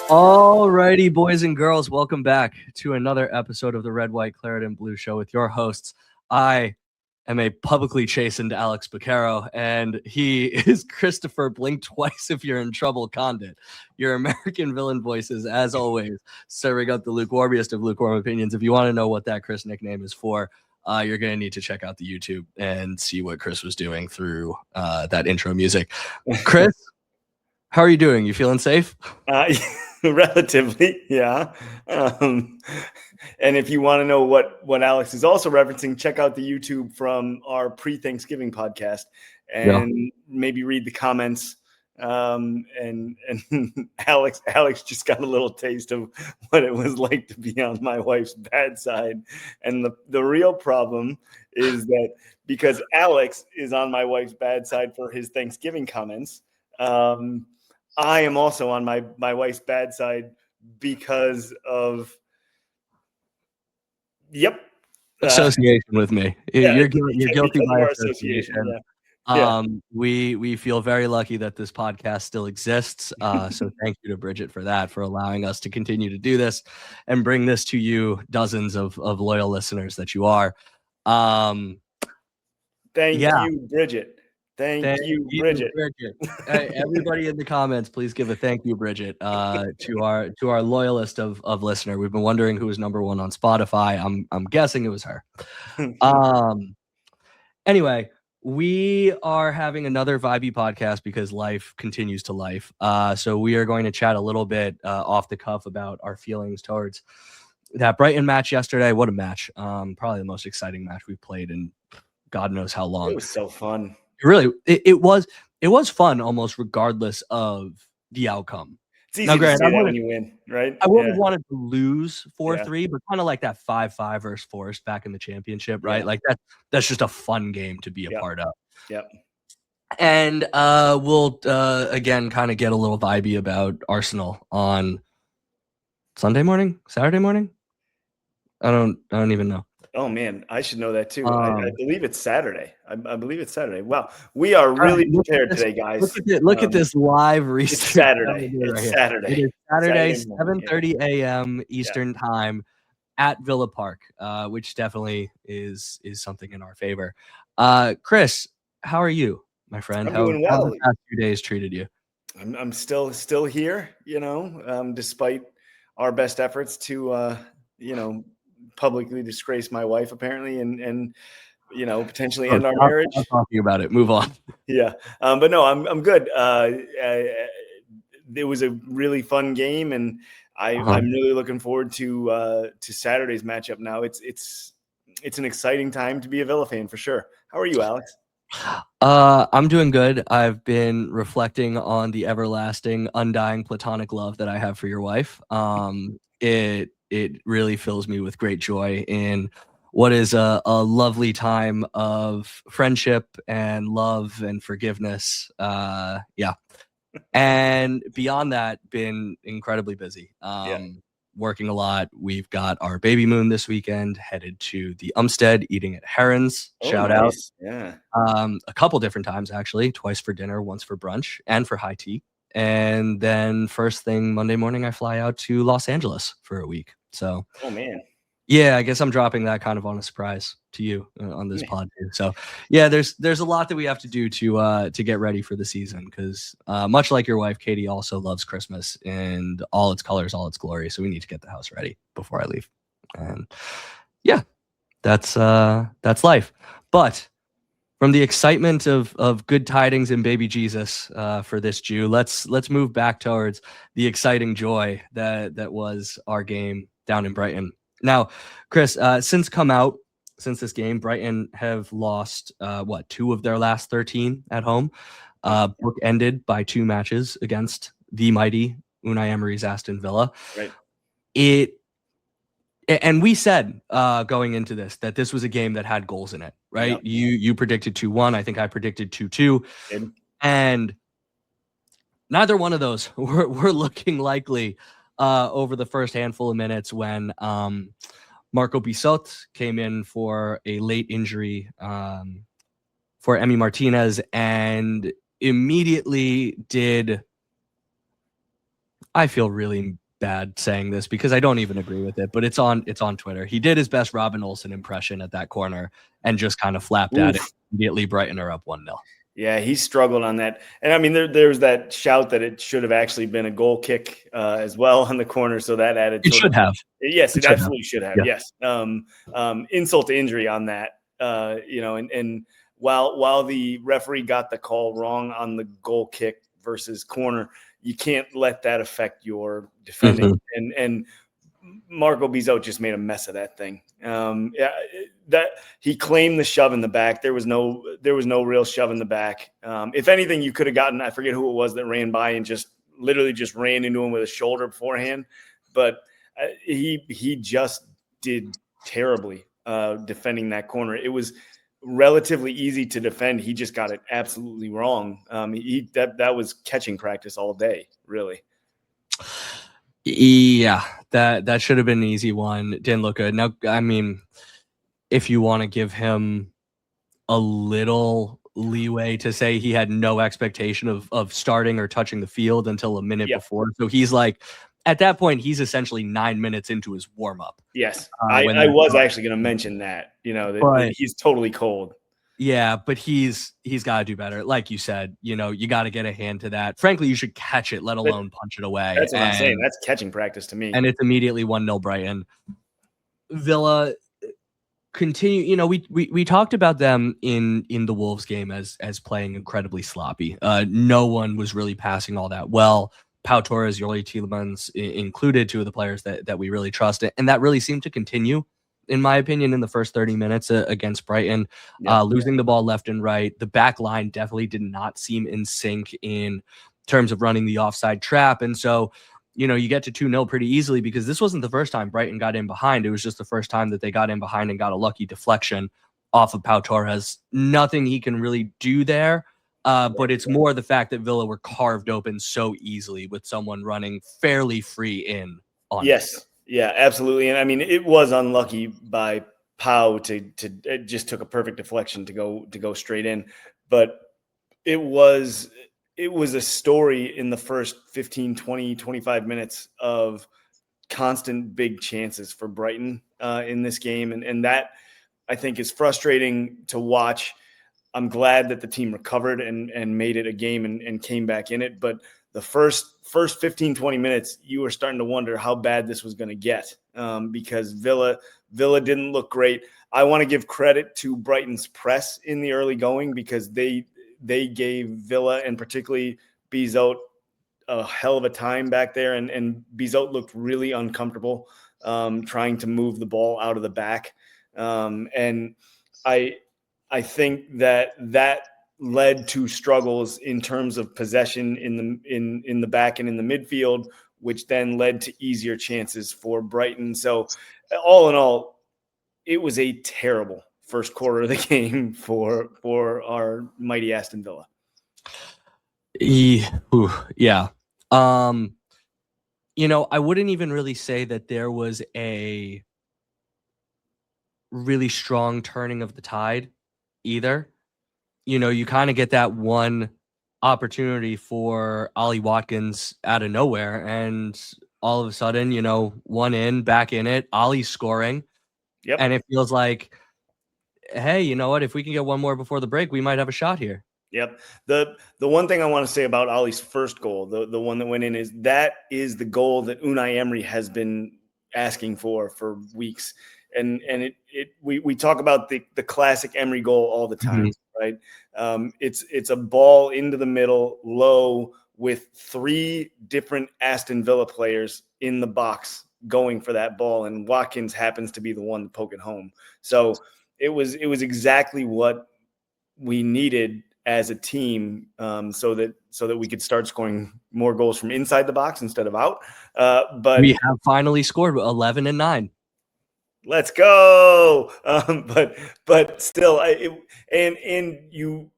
Alrighty, boys and girls, welcome back to another episode of the Red, White, Claret, and Blue Show with your hosts. I am a publicly chastened Alex Beccaro, and he is Christopher Blink Twice If You're in Trouble Condit. Your American villain voices, as always, serving up the lukewarmiest of lukewarm opinions. If you want to know what that Chris nickname is for, you're going to need to check out the YouTube and see what Chris was doing through that intro music. Chris, how are you doing? You feeling safe? Relatively, yeah. And if you want to know what Alex is also referencing, check out the YouTube from our pre-Thanksgiving podcast and maybe read the comments. And Alex just got a little taste of what it was like to be on my wife's bad side. And the real problem is that because Alex is on my wife's bad side for his Thanksgiving comments, I am also on my wife's bad side because of association with me. You're guilty by association. We feel very lucky that this podcast still exists. So thank you to Bridget for that, for allowing us to continue to do this and bring this to you, dozens of loyal listeners that you are. Thank you, Bridget. Thank you, Bridget. Hey, everybody in the comments, please give a thank you, Bridget, to our loyalist of listener. We've been wondering who was number one on Spotify. I'm guessing it was her. Anyway, we are having another vibey podcast because life continues to life. So we are going to chat a little bit off the cuff about our feelings towards that Brighton match yesterday. What a match! Probably the most exciting match we've played in God knows how long. It was so fun. It was fun almost regardless of the outcome. It's easy to say that when you win, right? I wouldn't have wanted to lose 4-3, but kind of like that 5-5 versus Forest back in the championship, right? Like that's just a fun game to be a part of. Yep. And we'll again kind of get a little vibey about Arsenal on Sunday morning, Saturday morning. I don't even know. Oh man, I should know that too. I believe it's Saturday. I believe it's Saturday. Wow, we are really prepared today, guys. Look at this live research. It's Saturday. It's Saturday. It is Saturday, 7:30 a.m. Eastern time at Villa Park, which definitely is something in our favor. Chris, how are you, my friend? I'm doing well. How have the past few days treated you? I'm still here. Despite our best efforts to publicly disgrace my wife apparently and potentially end our marriage. I'm talking about it. Move on. But no, I'm good. It was a really fun game, and I'm really looking forward to Saturday's matchup. Now it's an exciting time to be a Villa fan for sure. How are you, Alex? I'm doing good. I've been reflecting on the everlasting, undying platonic love that I have for your wife. It really fills me with great joy in what is a lovely time of friendship and love and forgiveness. And beyond that, been incredibly busy. Working a lot. We've got our baby moon this weekend, headed to the Umstead, eating at Heron's. Shout out. Yeah. A couple different times, actually, twice for dinner, once for brunch and for high tea. And then first thing Monday morning, I fly out to Los Angeles for a week. So, oh man, yeah, I guess I'm dropping that kind of on a surprise to you on this pod too. So, yeah, there's a lot that we have to do to get ready for the season because much like your wife, Katie also loves Christmas and all its colors, all its glory. So we need to get the house ready before I leave. And yeah, that's life. But from the excitement of good tidings and baby Jesus for this Jew, let's move back towards the exciting joy that was our game down in Brighton. Now, Chris, since this game, Brighton have lost 2 of their last 13 at home, book ended by 2 matches against the mighty Unai Emery's Aston Villa. Right. And we said going into this that this was a game that had goals in it, right? Yep. You predicted 2-1. I think I predicted 2-2. And neither one of those were looking likely over the first handful of minutes when Marco Bissot came in for a late injury for Emi Martinez and immediately did I feel really bad saying this because I don't even agree with it, but it's on Twitter. He did his best Robin Olsen impression at that corner and just kind of flapped at it. Immediately Brighton are up 1-0. Yeah, he struggled on that. And I mean, there was that shout that it should have actually been a goal kick as well on the corner. So that added It should have. Yes, it absolutely should have. Yeah. Yes. Insult to injury on that. And while the referee got the call wrong on the goal kick versus corner, you can't let that affect your defending. Mm-hmm. And Marco Bizot just made a mess of that thing. That he claimed the shove in the back. There was no real shove in the back. If anything, you could have gotten, I forget who it was that ran by and just literally just ran into him with a shoulder beforehand. But he just did terribly defending that corner. It was relatively easy to defend. He just got it absolutely wrong. That was catching practice all day, really. Yeah, that should have been an easy one. Didn't look good. Now, I mean, if you want to give him a little leeway to say he had no expectation of starting or touching the field until a minute before. So he's like, at that point, he's essentially 9 minutes into his warm-up. Yes, I was actually going to mention that, that he's totally cold. Yeah, but he's got to do better. Like you said, you got to get a hand to that. Frankly, you should catch it, let alone punch it away. That's what I'm saying. That's catching practice to me. And it's immediately 1-0 Brighton. Villa continue. We talked about them in the Wolves game as playing incredibly sloppy. No one was really passing all that well. Pau Torres, Yoli Tielemans included, two of the players that we really trust, and that really seemed to continue, in my opinion, in the first 30 minutes against Brighton. Losing the ball left and right. The back line definitely did not seem in sync in terms of running the offside trap. And so, you get to 2-0 pretty easily because this wasn't the first time Brighton got in behind. It was just the first time that they got in behind and got a lucky deflection off of Pau Torres. Nothing he can really do there. But it's more the fact that Villa were carved open so easily with someone running fairly free in on Yes. Yeah, absolutely. And I mean, it was unlucky by Pau to it just took a perfect deflection to go straight in. But it was a story in the first 15, 20, 25 minutes of constant big chances for Brighton in this game. And that, I think, is frustrating to watch. I'm glad that the team recovered and made it a game and came back in it. But the first 15, 20 minutes, you were starting to wonder how bad this was going to get because Villa didn't look great. I want to give credit to Brighton's press in the early going because they gave Villa and particularly Bizot a hell of a time back there. And Bizot looked really uncomfortable trying to move the ball out of the back. And I think that led to struggles in terms of possession in the back and in the midfield, which then led to easier chances for Brighton. So all in all, it was a terrible first quarter of the game for our mighty Aston Villa. Yeah. I wouldn't even really say that there was a really strong turning of the tide either. You kind of get that one opportunity for Ollie Watkins out of nowhere, and all of a sudden, one in, back in it, Ollie's scoring. Yep. And it feels like, hey, you know what? If we can get one more before the break, we might have a shot here. Yep. The one thing I want to say about Ollie's first goal, the one that went in, is the goal that Unai Emery has been asking for weeks. And we talk about the classic Emery goal all the time, right? It's a ball into the middle, low, with three different Aston Villa players in the box going for that ball, and Watkins happens to be the one to poke it home. So it was exactly what we needed as a team, so that we could start scoring more goals from inside the box instead of out. But we have finally scored 11 and 9. Let's go. But still, you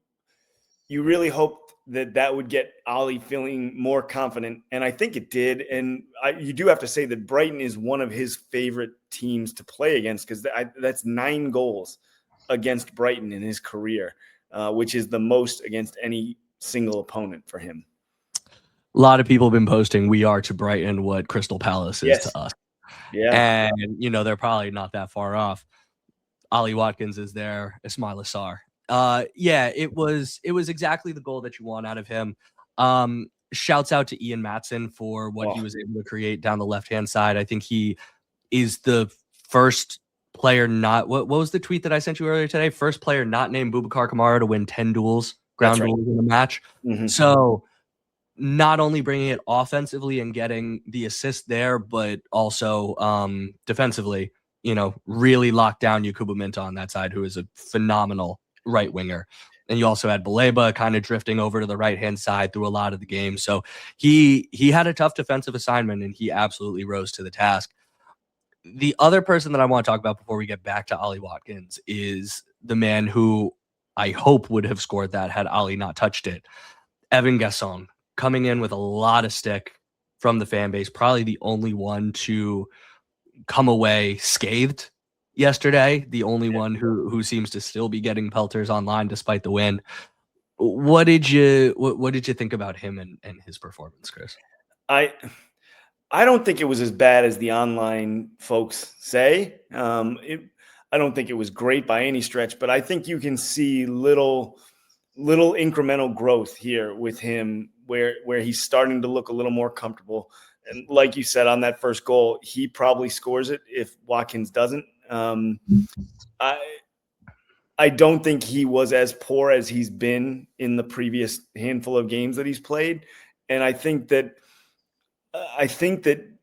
really hoped that would get Ollie feeling more confident, and I think it did. And you do have to say that Brighton is one of his favorite teams to play against because that's 9 goals against Brighton in his career, which is the most against any single opponent for him. A lot of people have been posting we are to Brighton what Crystal Palace is to us. Yeah. And, they're probably not that far off. Ollie Watkins is there, Ismail Assar. Yeah, it was exactly the goal that you want out of him. Shouts out to Ian Matson for what he was able to create down the left-hand side. I think he is the first player not what was the tweet that I sent you earlier today? First player not named Boubacar Kamara to win 10 duels, ground duels in the match. So not only bringing it offensively and getting the assist there, but also defensively, really locked down Yakubu Minta on that side, who is a phenomenal right winger. And you also had Baleba kind of drifting over to the right-hand side through a lot of the game. So he had a tough defensive assignment, and he absolutely rose to the task. The other person that I want to talk about before we get back to Ollie Watkins is the man who I hope would have scored that had Ollie not touched it. Evan Gasson, coming in with a lot of stick from the fan base, probably the only one to come away scathed yesterday, the only one who seems to still be getting pelters online despite the win. What did you think about him and his performance, Chris? I don't think it was as bad as the online folks say. I don't think it was great by any stretch, but I think you can see little incremental growth here with him where he's starting to look a little more comfortable. And like you said, on that first goal, he probably scores it if Watkins doesn't. I don't think he was as poor as he's been in the previous handful of games that he's played. And I think that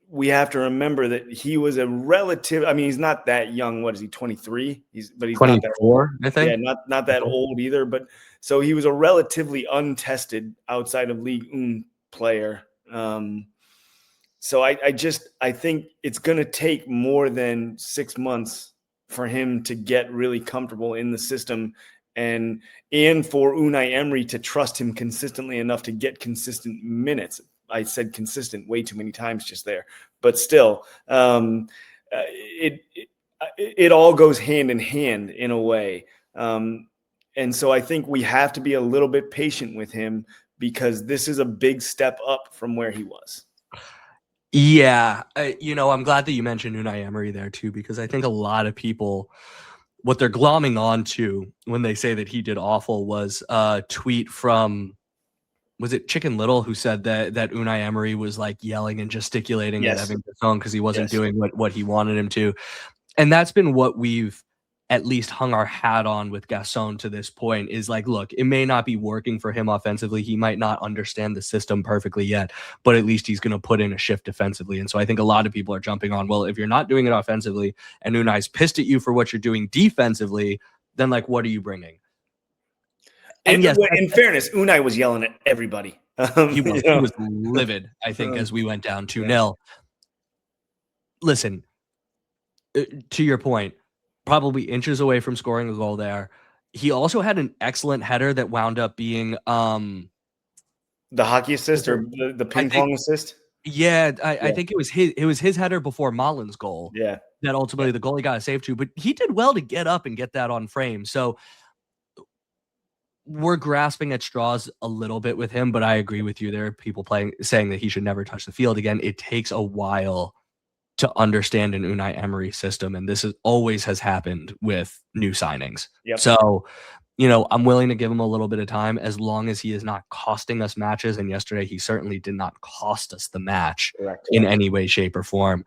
we have to remember that he was a relative. I mean, he's not that young. What is he? 23. He's 24, not that old. I think. Yeah, not that old either. But so he was a relatively untested outside of Ligue 1 player. So I think it's going to take more than 6 months for him to get really comfortable in the system, and for Unai Emery to trust him consistently enough to get consistent minutes. I said consistent way too many times just there, but still, it all goes hand in hand in a way. And so I think we have to be a little bit patient with him because this is a big step up from where he was. Yeah. I'm glad that you mentioned Unai Emery there too, because I think a lot of people, what they're glomming on to when they say that he did awful was a tweet from, was it Chicken Little, who said that Unai Emery was like yelling and gesticulating at Evan Gasson because he wasn't doing what he wanted him to. And that's been what we've at least hung our hat on with Gasson to this point, is like, look, it may not be working for him offensively. He might not understand the system perfectly yet, but at least he's going to put in a shift defensively. And so I think a lot of people are jumping on, well, if you're not doing it offensively and Unai's pissed at you for what you're doing defensively, then like, what are you bringing? And yes, in fairness, Unai was yelling at everybody. He was livid, I think, as we went down 2-0. Listen, to your point, probably inches away from scoring a goal there. He also had an excellent header that wound up being the hockey assist or the ping pong assist. Yeah, I think it was his header before Mullen's goal. Yeah, that ultimately the goalie got a save to, but he did well to get up and get that on frame. So we're grasping at straws a little bit with him, but I agree with you. There are people saying that he should never touch the field again. It takes a while to understand an Unai Emery system, and this always has happened with new signings. Yep. So, I'm willing to give him a little bit of time as long as he is not costing us matches. And yesterday, he certainly did not cost us the match in any way, shape, or form.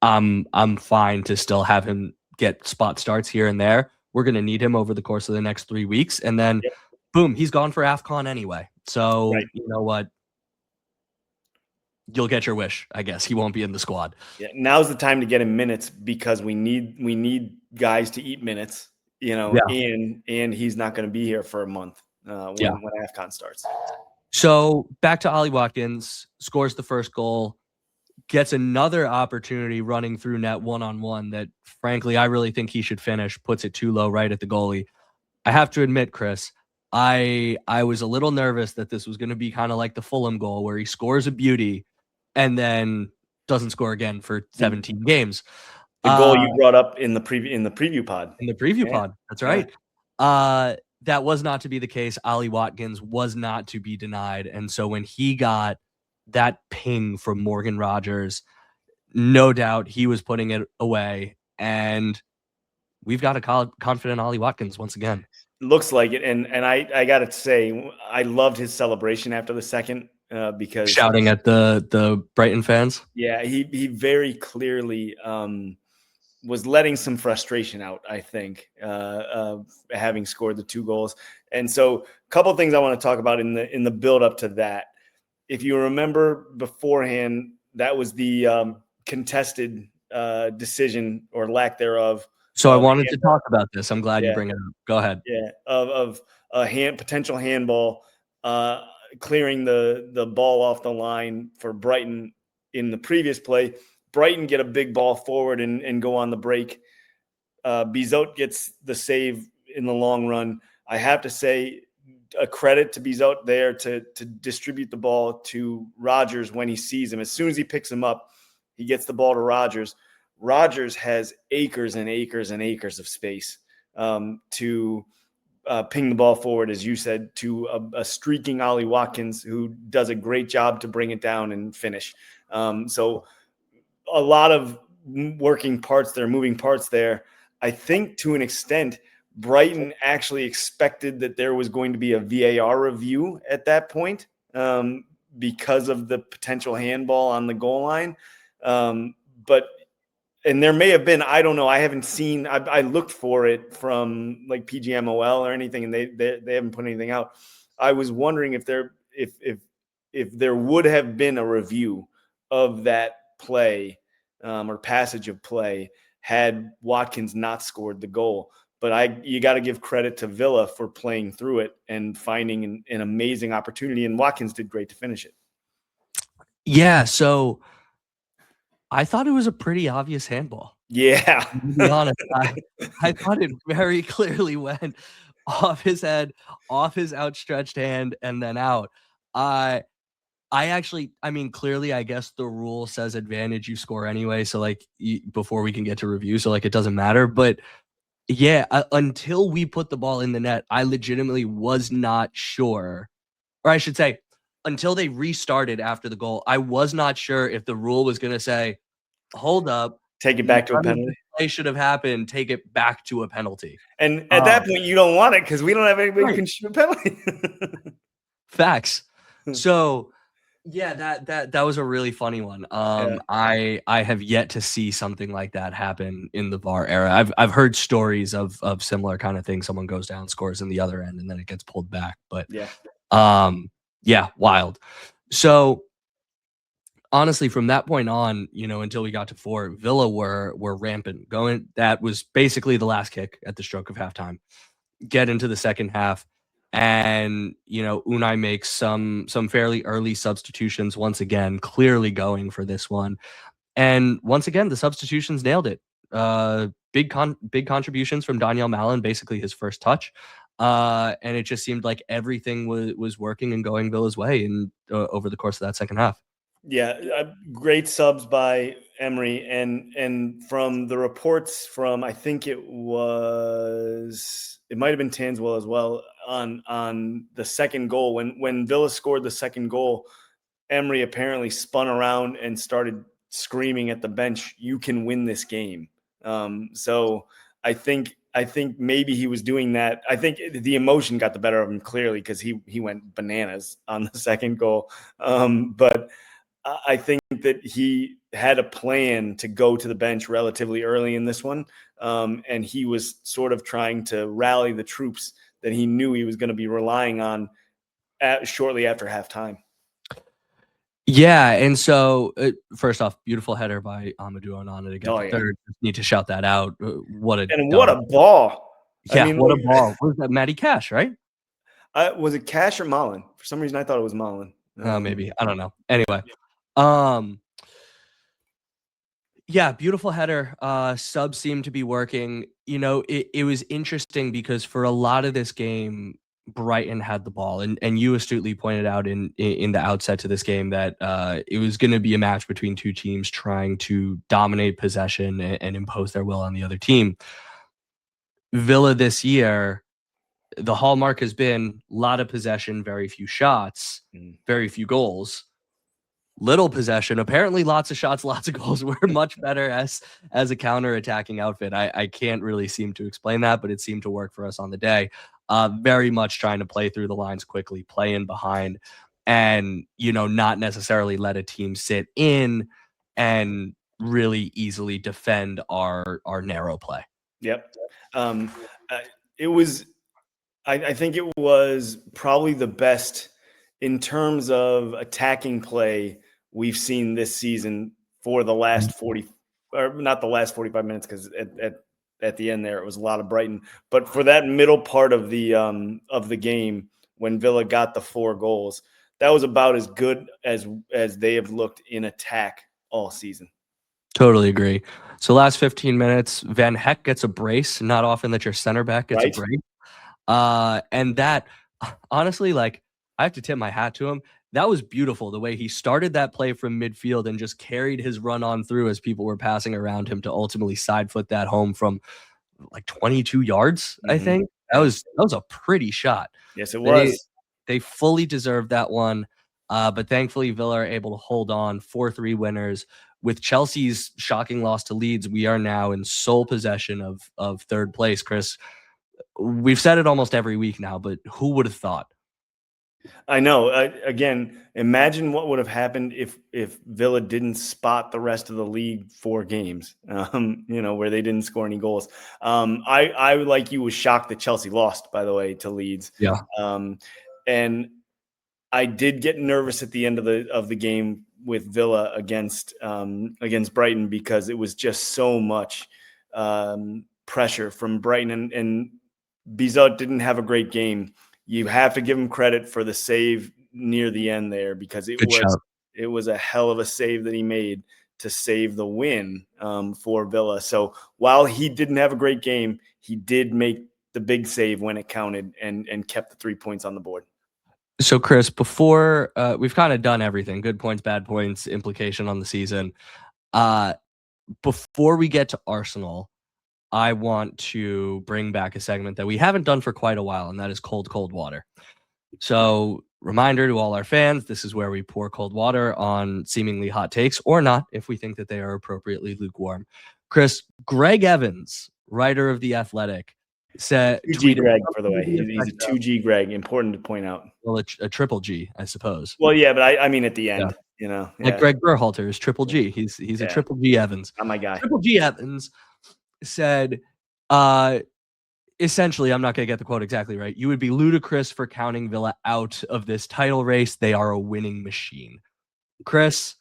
I'm fine to still have him get spot starts here and there. We're going to need him over the course of the next 3 weeks, and then boom, he's gone for AFCON anyway. So you know what? You'll get your wish, I guess. He won't be in the squad. Yeah, now's the time to get him minutes because we need guys to eat minutes, and he's not going to be here for a month when AFCON starts. So back to Ollie Watkins, scores the first goal, gets another opportunity running through net one-on-one that, frankly, I really think he should finish, puts it too low right at the goalie. I have to admit, Chris, I was a little nervous that this was going to be kind of like the Fulham goal where he scores a beauty and then doesn't score again for 17 games. The goal you brought up in the preview pod. In the preview pod, that's right. That was not to be the case. Ollie Watkins was not to be denied. And so when he got that ping from Morgan Rogers, no doubt he was putting it away. And we've got a confident Ollie Watkins once again. Looks like it. And I got to say, I loved his celebration after the second because shouting at the Brighton fans. Yeah, he very clearly was letting some frustration out, I think, having scored the 2 goals. And so a couple of things I want to talk about in the build up to that. If you remember beforehand, that was the contested decision or lack thereof. So I wanted to talk about this. I'm glad you bring it up. Go ahead. Yeah, of a potential handball clearing the ball off the line for Brighton in the previous play. Brighton get a big ball forward and go on the break. Bizot gets the save in the long run. I have to say a credit to Bizot there to distribute the ball to Rogers when he sees him. As soon as he picks him up, he gets the ball to Rogers. Rogers has acres and acres and acres of space to ping the ball forward, as you said, to a streaking Ollie Watkins who does a great job to bring it down and finish. So a lot of moving parts there. I think to an extent, Brighton actually expected that there was going to be a VAR review at that point because of the potential handball on the goal line. And there may have been, I don't know. I haven't seen, I looked for it from like PGMOL or anything, and they haven't put anything out. I was wondering if there would have been a review of that play or passage of play had Watkins not scored the goal. But you got to give credit to Villa for playing through it and finding an amazing opportunity. And Watkins did great to finish it. Yeah. So I thought it was a pretty obvious handball. Yeah. To be honest, I thought it very clearly went off his head, off his outstretched hand, and then out. I mean, clearly, I guess the rule says advantage, you score anyway. So, like, before we can get to review, so like it doesn't matter. But yeah, until we put the ball in the net, I legitimately was not sure, or I should say, until they restarted after the goal, I was not sure if the rule was going to say, hold up, take it back to a penalty. Play should have happened. Take it back to a penalty. And at that point, you don't want it because we don't have anybody who can shoot a penalty. Facts. So yeah, that was a really funny one. I have yet to see something like that happen in the VAR era. I've heard stories of similar kind of things. Someone goes down, scores in the other end, and then it gets pulled back. But yeah, wild. So honestly, from that point on, until we got to 4, Villa were rampant going. That was basically the last kick at the stroke of halftime. Get into the second half, and Unai makes some fairly early substitutions once again, clearly going for this one. And once again, the substitutions nailed it. Big contributions from Daniel Malen, basically his first touch. And it just seemed like everything was working and going Villa's way over the course of that second half. Yeah, great subs by Emery, and from the reports from, I think it might have been Tanswell as well on the second goal. When Villa scored the second goal, Emery apparently spun around and started screaming at the bench, "You can win this game." So I think maybe he was doing that. I think the emotion got the better of him clearly because he went bananas on the second goal. But I think that he had a plan to go to the bench relatively early in this one. And he was sort of trying to rally the troops that he knew he was going to be relying on shortly after halftime. Yeah, and so first off, beautiful header by Amadou Onana to get the third. Need to shout that out. What a ball! Yeah, I mean, what a ball! Was that Matty Cash, right? Was it Cash or Malen? For some reason, I thought it was Malen. Maybe, I don't know. Anyway, yeah, beautiful header. Subs seemed to be working. It was interesting because for a lot of this game, Brighton had the ball, and you astutely pointed out in the outset to this game that it was going to be a match between two teams trying to dominate possession and impose their will on the other team. Villa this year, the hallmark has been a lot of possession, very few shots, very few goals. little possession. Apparently, lots of shots, lots of goals. We're much better as a counter-attacking outfit. I can't really seem to explain that, but it seemed to work for us on the day. Very much trying to play through the lines quickly, play in behind, and not necessarily let a team sit in and really easily defend our narrow play. Yep. It was. I think it was probably the best in terms of attacking play we've seen this season for the last 40, or not the last 45 minutes, because at the end there it was a lot of Brighton, but for that middle part of the game when Villa got the 4 goals, that was about as good as they have looked in attack all season. Totally agree. So last 15 minutes, Van Heck gets a brace. Not often that your center back gets a brace. And that, honestly, like, I have to tip my hat to him. That was beautiful, the way he started that play from midfield and just carried his run on through as people were passing around him to ultimately side foot that home from like 22 yards, I think. That was a pretty shot. Yes, it was. They fully deserved that one. But thankfully, Villa are able to hold on, 4-3 winners. With Chelsea's shocking loss to Leeds, we are now in sole possession of third place, Chris. We've said it almost every week now, but who would have thought? I know. Again, imagine what would have happened if Villa didn't spot the rest of the league 4 games, where they didn't score any goals. I like you, was shocked that Chelsea lost, by the way, to Leeds. Yeah. And I did get nervous at the end of the game with Villa against Brighton, because it was just so much pressure from Brighton, and Bizot didn't have a great game. You have to give him credit for the save near the end there, because it was a hell of a save that he made to save the win for Villa. So while he didn't have a great game, he did make the big save when it counted and kept the 3 points on the board. So, Chris, before we've kind of done everything, good points, bad points, implication on the season. Before we get to Arsenal, I want to bring back a segment that we haven't done for quite a while, and that is cold water. So, reminder to all our fans, this is where we pour cold water on seemingly hot takes, or not, if we think that they are appropriately lukewarm. Chris, Greg Evans, writer of The Athletic, said... 2G Greg, by the way. He's a 2G Greg, important to point out. Well, a triple G, I suppose. Well, yeah, but I mean at the end, Like Greg Berhalter is triple G. He's a triple G Evans. Not my guy. Triple G Evans said, essentially, I'm not going to get the quote exactly right, you would be ludicrous for counting Villa out of this title race. They are a winning machine. Chris,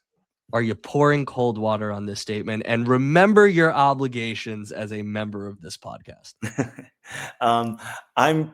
are you pouring cold water on this statement? And remember your obligations as a member of this podcast. I'm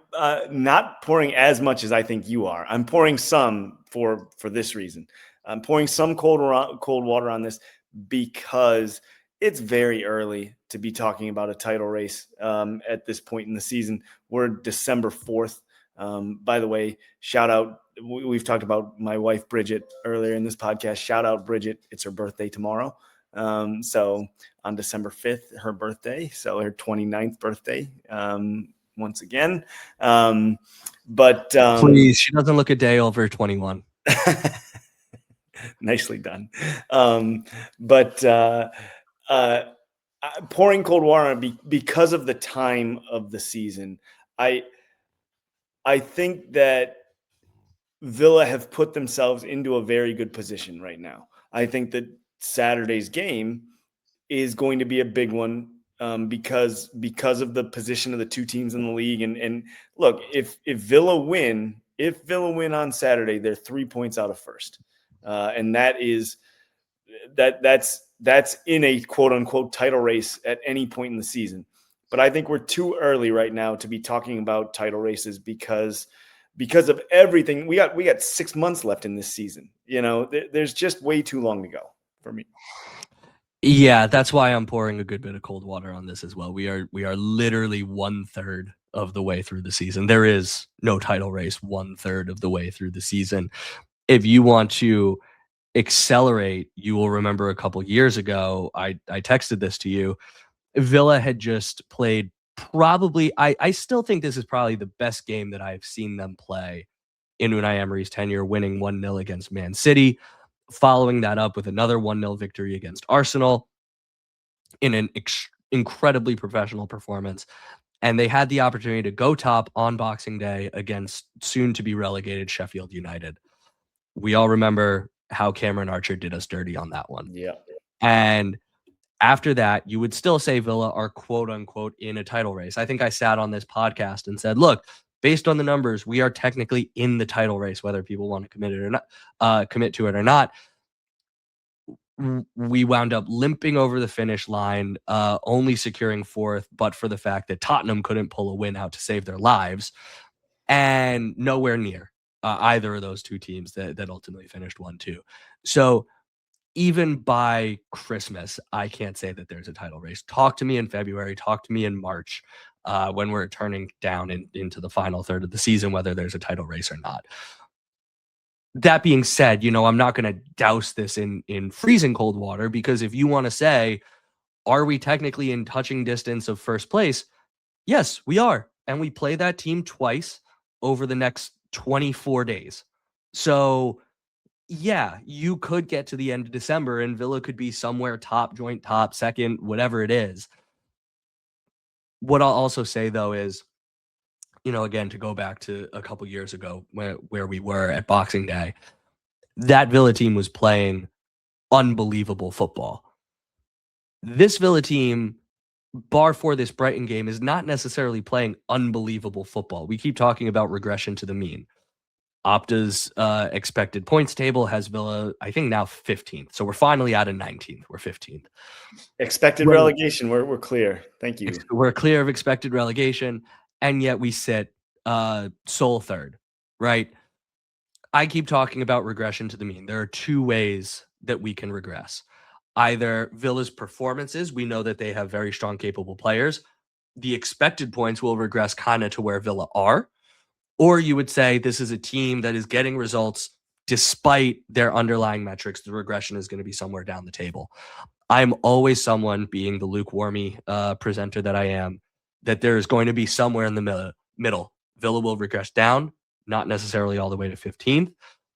not pouring as much as I think you are. I'm pouring some for this reason. I'm pouring some cold water on this because it's very early to be talking about a title race at this point in the season. We're December 4th. By the way, shout out. We've talked about my wife, Bridget, earlier in this podcast. Shout out, Bridget. It's her birthday tomorrow. So on December 5th, her birthday. So her 29th birthday once again. But please, she doesn't look a day over 21. Nicely done. Pouring cold water on because of the time of the season. I think that Villa have put themselves into a very good position right now. I think that Saturday's game is going to be a big one because of the position of the two teams in the league. And look, if Villa win on Saturday, they're 3 points out of first. And that's in a quote unquote title race at any point in the season. But I think we're too early right now to be talking about title races because of everything. We got 6 months left in this season. There's just way too long to go for me. Yeah, that's why I'm pouring a good bit of cold water on this as well. We are literally 1/3 of the way through the season. There is no title race 1/3 of the way through the season. If you want to accelerate, you will remember a couple years ago, I texted this to you. Villa had just played probably, I still think this is probably the best game that I've seen them play in Unai Emery's tenure, winning 1-0 against Man City, following that up with another 1-0 victory against Arsenal in an incredibly professional performance. And they had the opportunity to go top on Boxing Day against soon to be relegated Sheffield United. We all remember how Cameron Archer did us dirty on that one. Yeah. And after that, you would still say Villa are quote unquote in a title race. I think I sat on this podcast and said, look, based on the numbers, we are technically in the title race, whether people want to commit to it or not. We wound up limping over the finish line, only securing fourth, but for the fact that Tottenham couldn't pull a win out to save their lives, and nowhere near either of those two teams that ultimately finished 1-2. So even by Christmas, I can't say that there's a title race. Talk to me in February, talk to me in March, when we're turning down into the final third of the season, whether there's a title race or not. That being said, I'm not going to douse this in freezing cold water, because if you want to say, are we technically in touching distance of first place? Yes, we are. And we play that team twice over the next 24 days. So yeah, you could get to the end of December and Villa could be somewhere top, joint top, second, whatever it is. What I'll also say, though, is, again, to go back to a couple years ago where we were at Boxing Day, that Villa team was playing unbelievable football. This Villa team, bar for this Brighton game, is not necessarily playing unbelievable football. We keep talking about regression to the mean. Opta's expected points table has Villa, I think, now 15th. So we're finally out of 19th. We're 15th. Expected relegation. We're clear. Thank you. We're clear of expected relegation, and yet we sit sole third, right? I keep talking about regression to the mean. There are two ways that we can regress. Either Villa's performances, we know that they have very strong, capable players. The expected points will regress kind of to where Villa are. Or you would say this is a team that is getting results despite their underlying metrics. The regression is going to be somewhere down the table. I'm always someone, being the lukewarmy presenter that I am, that there is going to be somewhere in the middle. Villa will regress down, not necessarily all the way to 15th.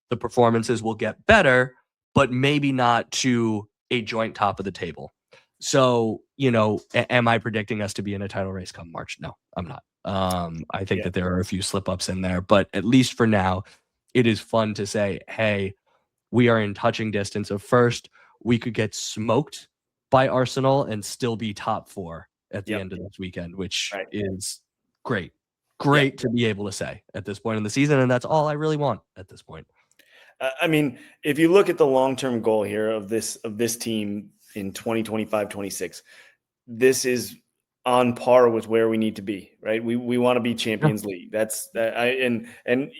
The performances will get better, but maybe not to a joint top of the table. So, am I predicting us to be in a title race come March? No, I'm not. I think that there are a few slip-ups in there, but at least for now, it is fun to say, hey, we are in touching distance of first. We could get smoked by Arsenal and still be top four at the end of this weekend, which is great. Great to be able to say at this point in the season, and that's all I really want at this point. I mean, if you look at the long-term goal here of this team in 2025-26, this is on par with where we need to be, right? We want to be Champions League. And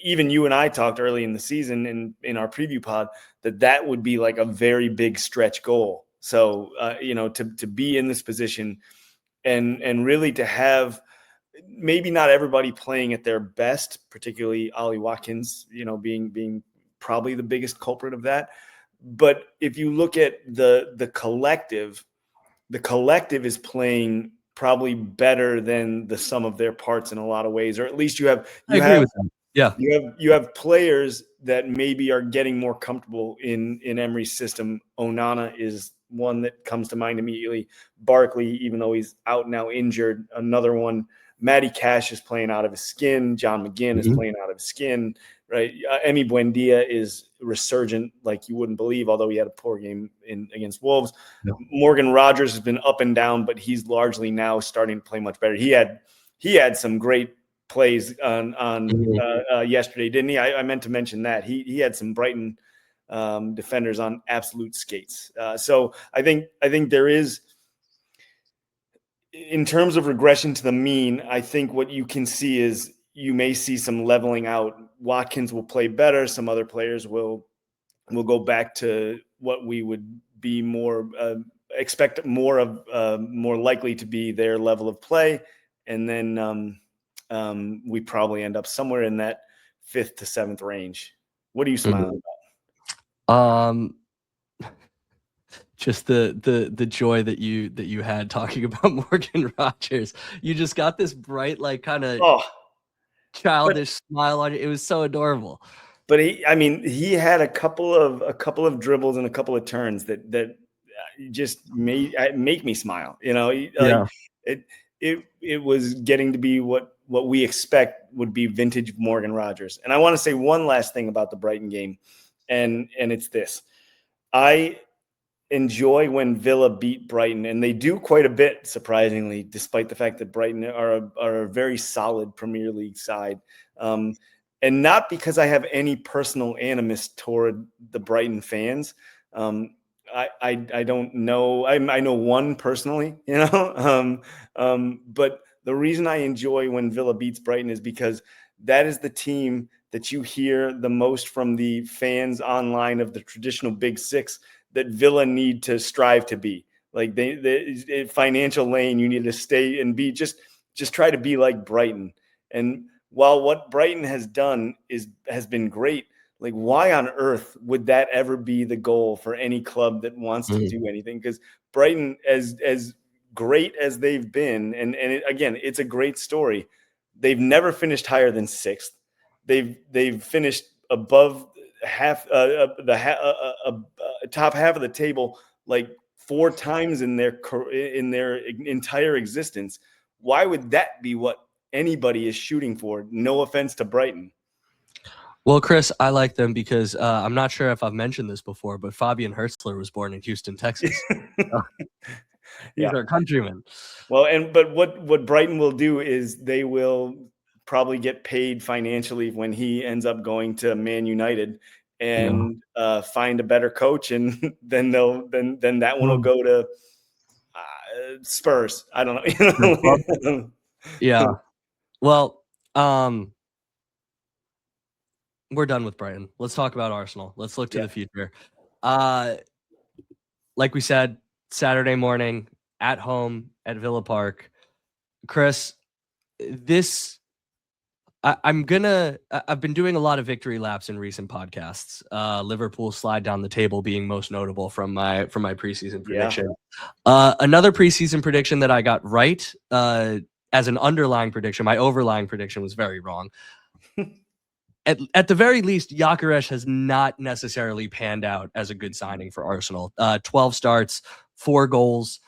even you and I talked early in the season in our preview pod that would be like a very big stretch goal. So to be in this position and really to have maybe not everybody playing at their best, particularly Ollie Watkins, being probably the biggest culprit of that. But if you look at the collective is playing probably better than the sum of their parts in a lot of ways, or at least you have players that maybe are getting more comfortable in Emery's system. Onana is one that comes to mind immediately. Barkley, even though he's out now injured, another one. Matty Cash is playing out of his skin. John McGinn is playing out of his skin. Right, Emi Buendia is resurgent like you wouldn't believe, although he had a poor game against Wolves. No. Morgan Rogers has been up and down, but he's largely now starting to play much better. He had some great plays on yesterday, didn't he? I meant to mention that he had some Brighton defenders on absolute skates. So I think there is, in terms of regression to the mean, I think what you can see is you may see some leveling out. Watkins will play better. Some other players will go back to what we would be more expect more of, more likely to be their level of play. And then we probably end up somewhere in that 5th to 7th range. What are you smiling about? Just the joy that you had talking about Morgan Rogers. You just got this bright, like, kind of childish smile on it. It was so adorable. But he had a couple of dribbles and a couple of turns that just make me smile. Yeah. It was getting to be what we expect would be vintage Morgan Rogers. And I want to say one last thing about the Brighton game, and it's this: I enjoy when Villa beat Brighton, and they do quite a bit, surprisingly, despite the fact that Brighton are a very solid Premier League side. And not because I have any personal animus toward the Brighton fans. I don't know. I know one personally, but the reason I enjoy when Villa beats Brighton is because that is the team that you hear the most from the fans online of the traditional Big Six that Villa need to strive to be. Like they financial lane, you need to stay and be just try to be like Brighton. And while what Brighton has done has been great, like why on earth would that ever be the goal for any club that wants to do anything? Because Brighton, as great as they've been, and again, it's a great story. They've never finished higher than sixth. They've finished above half top half of the table like 4 times in their entire existence. Why would that be what anybody is shooting for? No offense to Brighton. Well, Chris, I like them because I'm not sure if I've mentioned this before, but Fabian Hertzler was born in Houston, Texas. He's our countryman. Well, but what Brighton will do is they will probably get paid financially when he ends up going to Man United and find a better coach, and then that one will go to Spurs. I don't know. Yeah. Well, we're done with Brighton. Let's talk about Arsenal. Let's look to the future. Like we said, Saturday morning at home at Villa Park. Chris, I've been doing a lot of victory laps in recent podcasts. Liverpool slide down the table being most notable from my preseason prediction. Another preseason prediction that I got right as an underlying prediction. My overlying prediction was very wrong. At the very least, Gyökeres has not necessarily panned out as a good signing for Arsenal. 12 starts, 4 goals.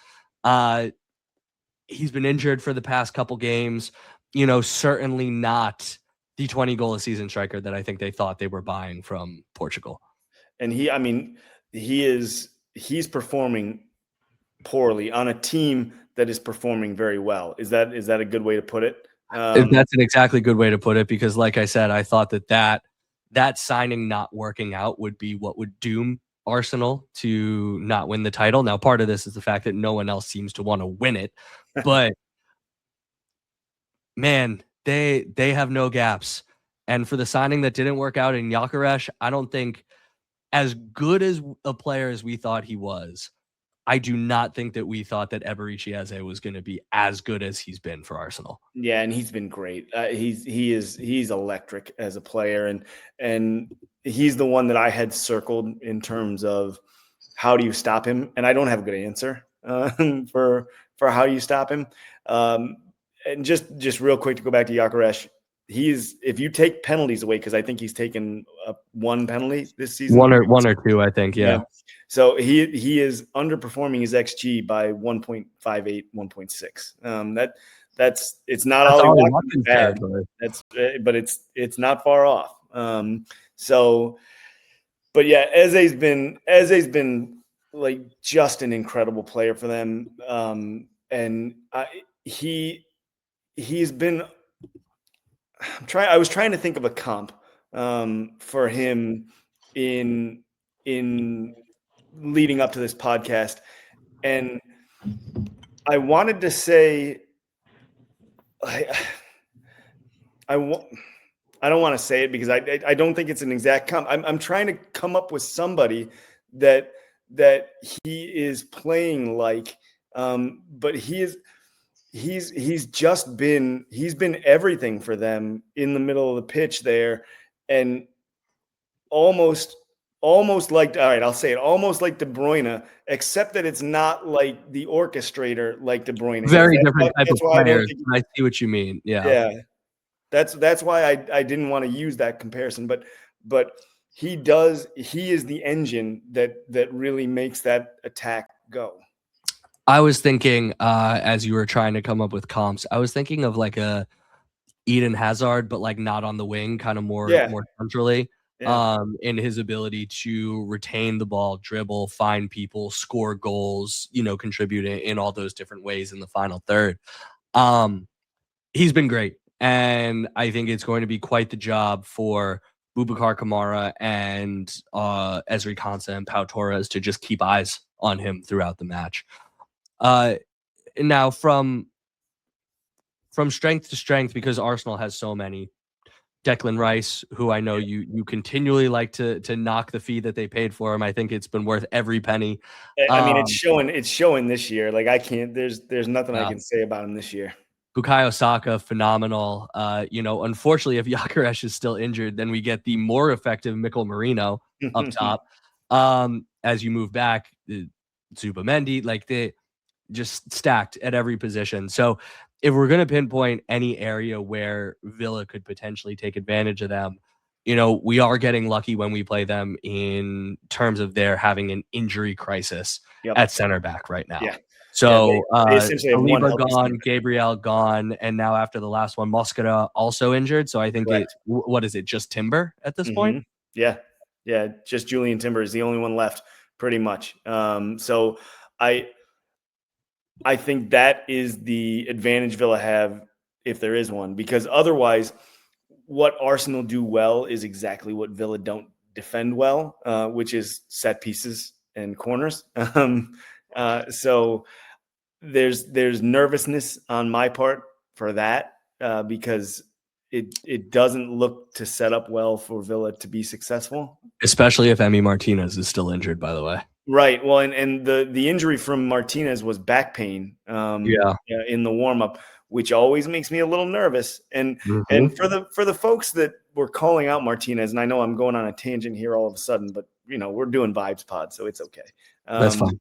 He's been injured for the past couple games. Certainly not the 20 goal a season striker that I think they thought they were buying from Portugal. And he's performing poorly on a team that is performing very well. Is that a good way to put it? That's an exactly good way to put it, because like I said, I thought that signing not working out would be what would doom Arsenal to not win the title. Now, part of this is the fact that no one else seems to want to win it, but man, they have no gaps. And for the signing that didn't work out in Gyökeres, I don't think, as good as a player as we thought he was, I do not think that we thought that Eberechi Eze was going to be as good as he's been for Arsenal. Yeah, and he's been great. He's electric as a player, and he's the one that I had circled in terms of how do you stop him, and I don't have a good answer for how you stop him. And just real quick to go back to Gyökeres, if you take penalties away, because I think he's taken 1 penalty this season, one or two, I think. Yeah. So he is underperforming his XG by 1.58, 1.6. It's not all he wants to be bad. But it's not far off. But yeah, Eze's been like just an incredible player for them. And he's been. I was trying to think of a comp for him in leading up to this podcast, and I wanted to say I don't want to say it because I don't think it's an exact comp. I'm trying to come up with somebody that he is playing like, but he's been everything for them in the middle of the pitch there, and almost like, all right, I'll say it, almost like De Bruyne, except that it's not like the orchestrator like De Bruyne. Very different type of players. I see what you mean. Yeah. That's why I didn't want to use that comparison, but but he is the engine that really makes that attack go. I was thinking, as you were trying to come up with comps, I was thinking of like a Eden Hazard, but like not on the wing, kind of more centrally. In his ability to retain the ball, dribble, find people, score goals, contribute in all those different ways in the final third. He's been great, and I think it's going to be quite the job for Boubacar Kamara and Ezri Konsa and Pau Torres to just keep eyes on him throughout the match. Now from strength to strength, because Arsenal has so many. Declan Rice, who I know you continually like to knock the fee that they paid for him. I think it's been worth every penny. I mean, it's showing this year. Like I can't. There's nothing I can say about him this year. Bukayo Saka, phenomenal. Unfortunately, if Gyökeres is still injured, then we get the more effective Mikel Merino up top. As you move back, Zubamendi, like they just stacked at every position. So if we're going to pinpoint any area where Villa could potentially take advantage of them, we are getting lucky when we play them in terms of their having an injury crisis at center back right now. Yeah. So they essentially have one gone, Gabriel gone, and now after the last one, Mosquera also injured. So I think what is it, just Timber at this point? Yeah. Just Julian Timber is the only one left, pretty much. So I think that is the advantage Villa have, if there is one, because otherwise, what Arsenal do well is exactly what Villa don't defend well, which is set pieces and corners. So there's nervousness on my part for that because it doesn't look to set up well for Villa to be successful, especially if Emi Martinez is still injured, by the way. Right. Well, and the injury from Martinez was back pain in the warm-up, which always makes me a little nervous. And for the folks that were calling out Martinez, and I know I'm going on a tangent here all of a sudden, but we're doing Vibes Pod, so it's okay. That's fine.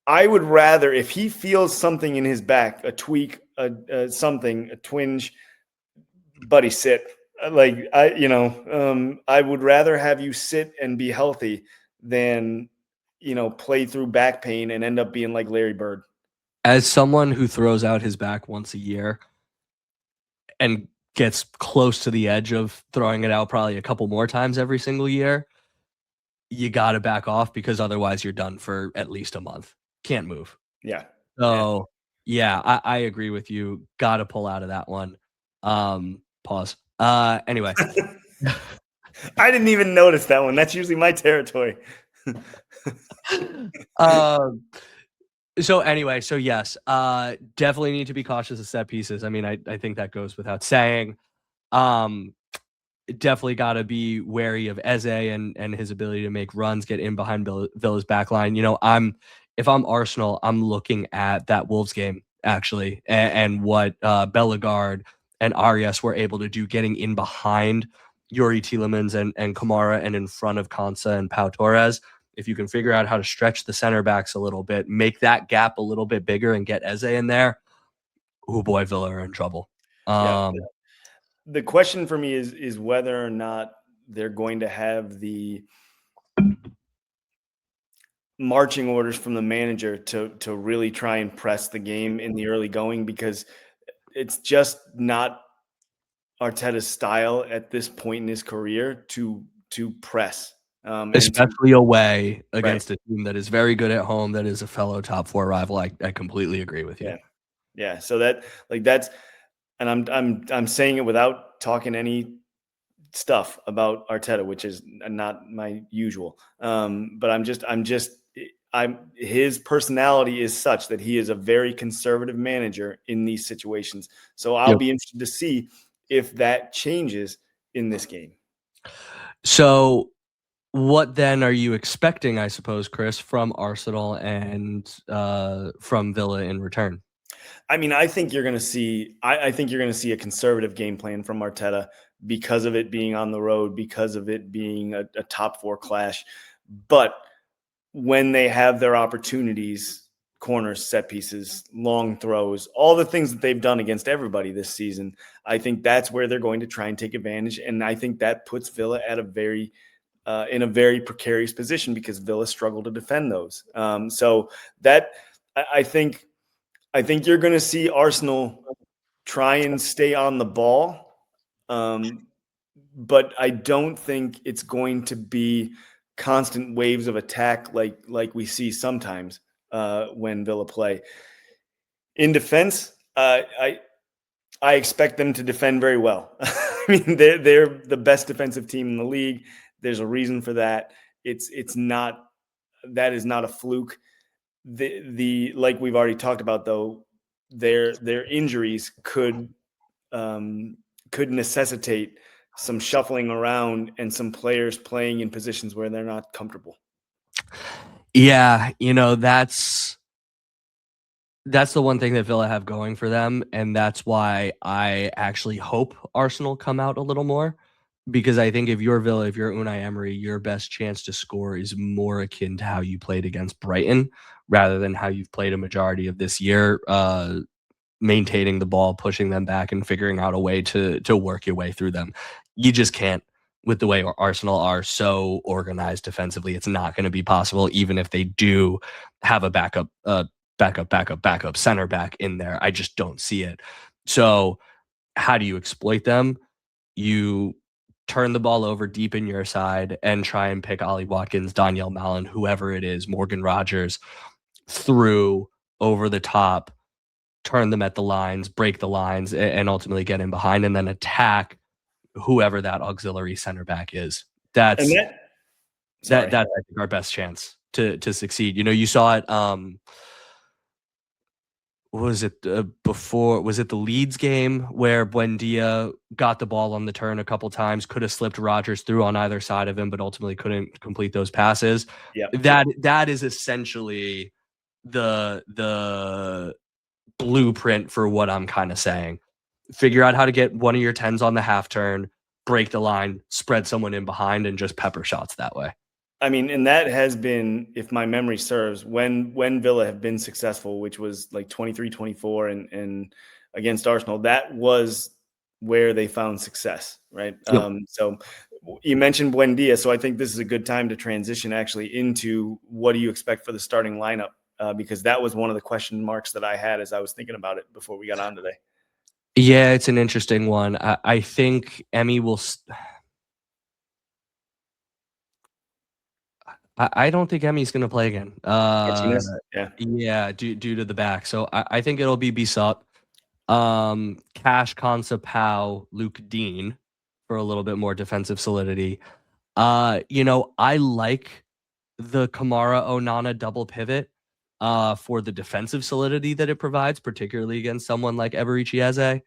I would rather, if he feels something in his back, a tweak, a twinge, buddy, sit. Like I would rather have you sit and be healthy than play through back pain and end up being like Larry Bird. As someone who throws out his back once a year and gets close to the edge of throwing it out probably a couple more times every single year, you got to back off because otherwise you're done for at least a month. Can't move. Yeah. So I agree with you. Got to pull out of that one. Pause. Anyway. I didn't even notice that one. That's usually my territory. So yes, definitely need to be cautious of set pieces. I mean, I think that goes without saying. Definitely got to be wary of Eze and his ability to make runs, get in behind Villa's back line. If I'm Arsenal, I'm looking at that Wolves game actually, and what Bellegarde and Arias were able to do, getting in behind Yuri Tielemans and Kamara and in front of Konsa and Pau Torres. If you can figure out how to stretch the center backs a little bit, make that gap a little bit bigger and get Eze in there, oh boy, Villa are in trouble. The question for me is whether or not they're going to have the marching orders from the manager to really try and press the game in the early going, because it's just not Arteta's style at this point in his career to press. Especially away against a team that is very good at home, that is a fellow top 4 rival. I completely agree with you. Yeah. So that's, and I'm saying it without talking any stuff about Arteta, which is not my usual. But his personality is such that he is a very conservative manager in these situations. So I'll be interested to see if that changes in this game. So what then are you expecting, I suppose, Chris, from Arsenal and from Villa in return? I mean, I think you're going to see a conservative game plan from Arteta because of it being on the road, because of it being a top 4 clash. But when they have their opportunities, corners, set pieces, long throws, all the things that they've done against everybody this season. I think that's where they're going to try and take advantage. And I think that puts Villa at in a very precarious position because Villa struggle to defend those. So that I think you're going to see Arsenal try and stay on the ball. But I don't think it's going to be constant waves of attack like we see sometimes when Villa play. In defense, I expect them to defend very well. I mean, they're the best defensive team in the league. There's a reason for that. That is not a fluke. The like we've already talked about though, their injuries could necessitate some shuffling around and some players playing in positions where they're not comfortable. Yeah, that's the one thing that Villa have going for them, and that's why I actually hope Arsenal come out a little more, because I think if you're Villa, if you're Unai Emery, your best chance to score is more akin to how you played against Brighton rather than how you've played a majority of this year, maintaining the ball, pushing them back, and figuring out a way to work your way through them. You just can't with the way Arsenal are so organized defensively. It's not going to be possible, even if they do have a backup center back in there. I just don't see it. So how do you exploit them? You turn the ball over deep in your side and try and pick Ollie Watkins, Daniel Mallon, whoever it is, Morgan Rogers, through over the top, turn them at the lines, break the lines, and ultimately get in behind, and then attack whoever that auxiliary center back is. That's I think our best chance to succeed. You saw it. Was it before? Was it the Leeds game where Buendia got the ball on the turn a couple times, could have slipped Rodgers through on either side of him, but ultimately couldn't complete those passes? Yeah, that is essentially the blueprint for what I'm kind of saying. Figure out how to get one of your 10s on the half turn, break the line, spread someone in behind, and just pepper shots that way. I mean, and that has been, if my memory serves, when Villa have been successful, which was like 23-24 and against Arsenal, that was where they found success, right? Yep. So you mentioned Buendia, so I think this is a good time to transition actually into what do you expect for the starting lineup, because that was one of the question marks that I had as I was thinking about it before we got on today. Yeah, it's an interesting one. I think Emmy will. I don't think Emmy's going to play again. Yeah, due to the back. So I think it'll be Bisot, Cash, Konsa, Pau, Luke Dean for a little bit more defensive solidity. I like the Kamara Onana double pivot for the defensive solidity that it provides, particularly against someone like Eberechi Eze.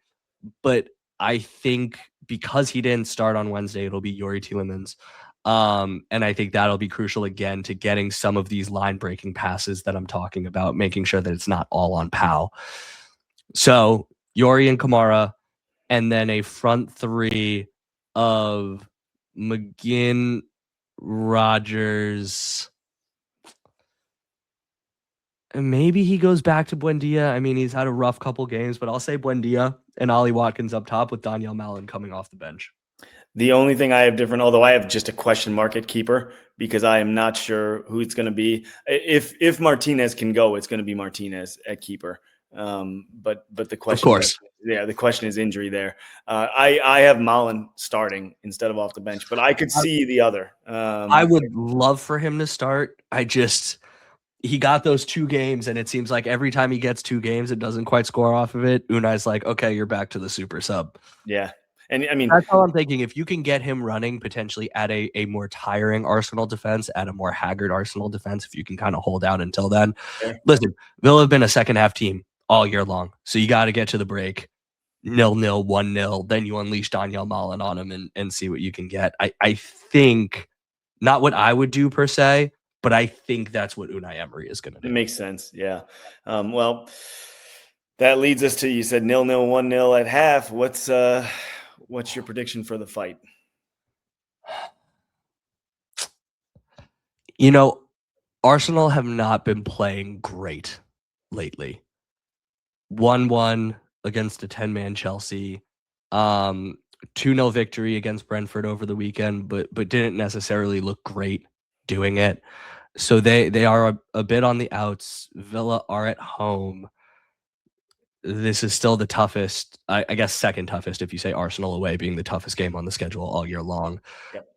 But I think because he didn't start on Wednesday, it'll be Yuri Tielemans. And I think that'll be crucial again to getting some of these line breaking passes that I'm talking about, making sure that it's not all on Pau. So Yuri and Kamara, and then a front three of McGinn, Rogers. Maybe he goes back to Buendia. I mean, he's had a rough couple games, but I'll say Buendia and Ollie Watkins up top with Daniel Mallon coming off the bench. The only thing I have different, although I have just a question mark at keeper because I am not sure who it's going to be. If Martinez can go, it's going to be Martinez at keeper. But the question, of course, the question is injury there. I have Mallon starting instead of off the bench, but I could see the other. I would love for him to start. He got those 2 games, and it seems like every time he gets 2 games, it doesn't quite score off of it. Unai's like, okay, you're back to the super sub. Yeah. And I mean, that's all I'm thinking. If you can get him running potentially at a more tiring Arsenal defense, at a more haggard Arsenal defense, if you can kind of hold out until then. Sure. Listen, Villa have been a second half team all year long. So you got to get to the break 0-0, 1-0. Then you unleash Daniel Mallon on him and see what you can get. I think not what I would do per se, but I think that's what Unai Emery is going to do. It makes sense. Yeah. Well, that leads us to, you said 0-0, 1-0 at half. What's your prediction for the fight? Arsenal have not been playing great lately. 1-1 against a 10-man Chelsea. 2-0 victory against Brentford over the weekend, but didn't necessarily look great doing it. So they are a bit on the outs. Villa are at home. This is still the toughest, I guess second toughest if you say Arsenal away being the toughest game on the schedule all year long. Yep.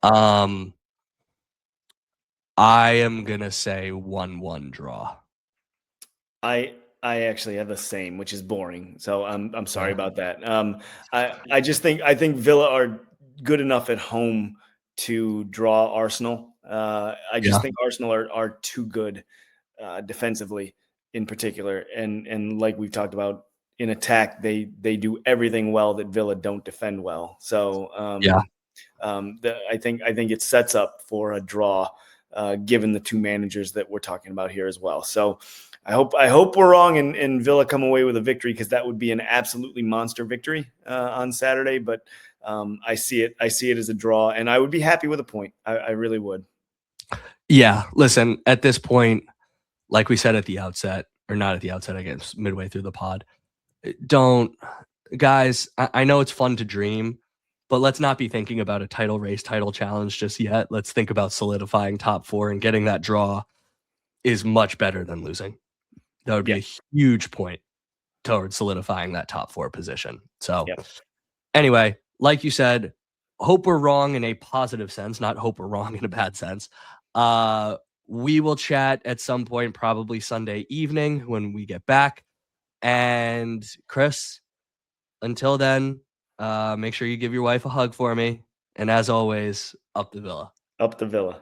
I am gonna say 1-1 draw. I actually have the same, which is boring. So I'm sorry Yeah. about that. I think Villa are good enough at home to draw Arsenal. I just think Arsenal are too good defensively in particular, and like we've talked about in attack, they do everything well that Villa don't defend well. So I think it sets up for a draw, given the two managers that we're talking about here as well. So I hope we're wrong and Villa come away with a victory, because that would be an absolutely monster victory on Saturday. But I see it as a draw, and I would be happy with a point. I really would. Yeah, listen, at this point, like we said at the outset, or not at the outset, I guess midway through the pod, guys, I know it's fun to dream, but let's not be thinking about a title race, title challenge just yet. Let's think about solidifying top 4, and getting that draw is much better than losing. That would be a huge point towards solidifying that top 4 position. So anyway, like you said, hope we're wrong in a positive sense, not hope we're wrong in a bad sense. We will chat at some point, probably Sunday evening when we get back. And Chris, until then, make sure you give your wife a hug for me. And as always, up the Villa. Up the Villa.